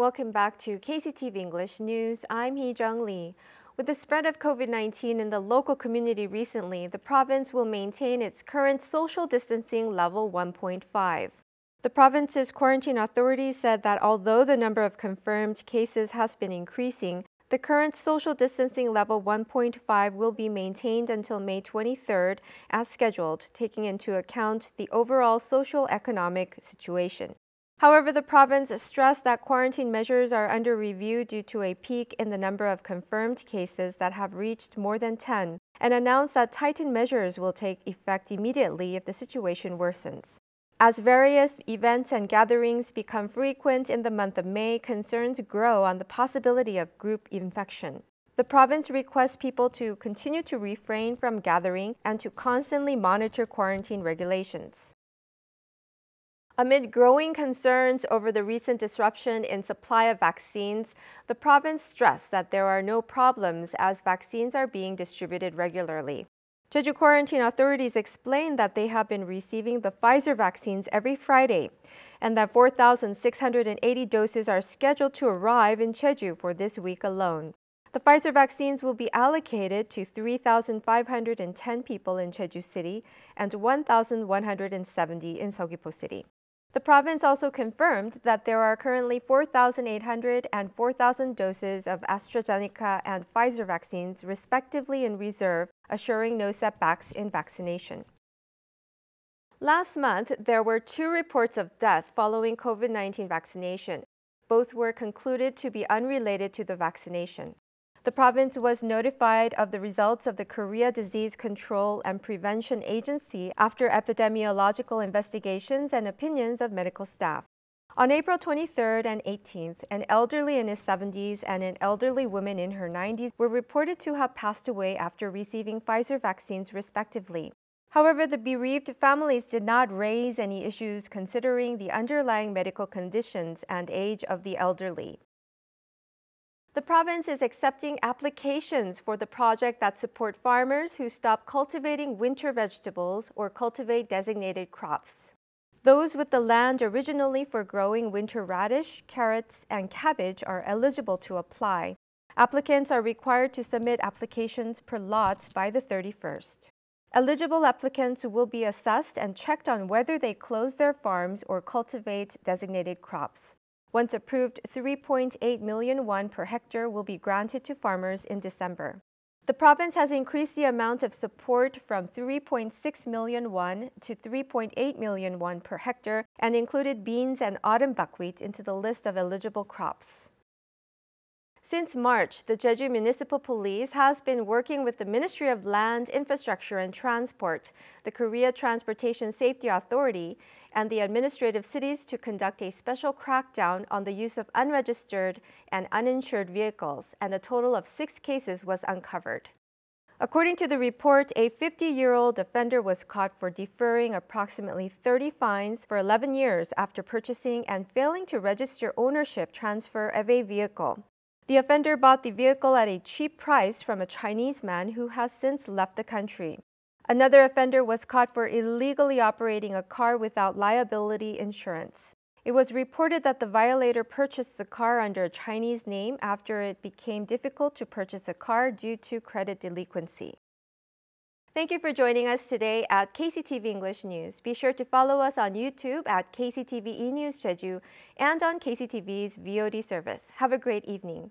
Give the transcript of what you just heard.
Welcome back to KCTV English News. I'm Hee-Jung Lee. With the spread of COVID-19 in the local community recently, the province will maintain its current social distancing level 1.5. The province's quarantine authorities said that although the number of confirmed cases has been increasing, the current social distancing level 1.5 will be maintained until May 23rd as scheduled, taking into account the overall socio-economic situation. However, the province stressed that quarantine measures are under review due to a peak in the number of confirmed cases that have reached more than 10, and announced that tightened measures will take effect immediately if the situation worsens. As various events and gatherings become frequent in the month of May, concerns grow on the possibility of group infection. The province requests people to continue to refrain from gathering and to constantly monitor quarantine regulations. Amid growing concerns over the recent disruption in supply of vaccines, the province stressed that there are no problems as vaccines are being distributed regularly. Jeju quarantine authorities explained that they have been receiving the Pfizer vaccines every Friday and that 4,680 doses are scheduled to arrive in Jeju for this week alone. The Pfizer vaccines will be allocated to 3,510 people in Jeju City and 1,170 in Seogwipo City. The province also confirmed that there are currently 4,800 and 4,000 doses of AstraZeneca and Pfizer vaccines respectively in reserve, assuring no setbacks in vaccination. Last month, there were 2 reports of death following COVID-19 vaccination. Both were concluded to be unrelated to the vaccination. The province was notified of the results of the Korea Disease Control and Prevention Agency after epidemiological investigations and opinions of medical staff. On April 23rd and 18th, an elderly in his 70s and an elderly woman in her 90s were reported to have passed away after receiving Pfizer vaccines respectively. However, the bereaved families did not raise any issues considering the underlying medical conditions and age of the elderly. The province is accepting applications for the project that support farmers who stop cultivating winter vegetables or cultivate designated crops. Those with the land originally for growing winter radish, carrots, and cabbage are eligible to apply. Applicants are required to submit applications per lot by the 31st. Eligible applicants will be assessed and checked on whether they close their farms or cultivate designated crops. Once approved, 3.8 million won per hectare will be granted to farmers in December. The province has increased the amount of support from 3.6 million won to 3.8 million won per hectare and included beans and autumn buckwheat into the list of eligible crops. Since March, the Jeju Municipal Police has been working with the Ministry of Land, Infrastructure and Transport, the Korea Transportation Safety Authority, and the administrative cities to conduct a special crackdown on the use of unregistered and uninsured vehicles, and a total of 6 cases was uncovered. According to the report, a 50-year-old offender was caught for deferring approximately 30 fines for 11 years after purchasing and failing to register ownership transfer of a vehicle. The offender bought the vehicle at a cheap price from a Chinese man who has since left the country. Another offender was caught for illegally operating a car without liability insurance. It was reported that the violator purchased the car under a Chinese name after it became difficult to purchase a car due to credit delinquency. Thank you for joining us today at KCTV English News. Be sure to follow us on YouTube at KCTV eNews Jeju and on KCTV's VOD service. Have a great evening.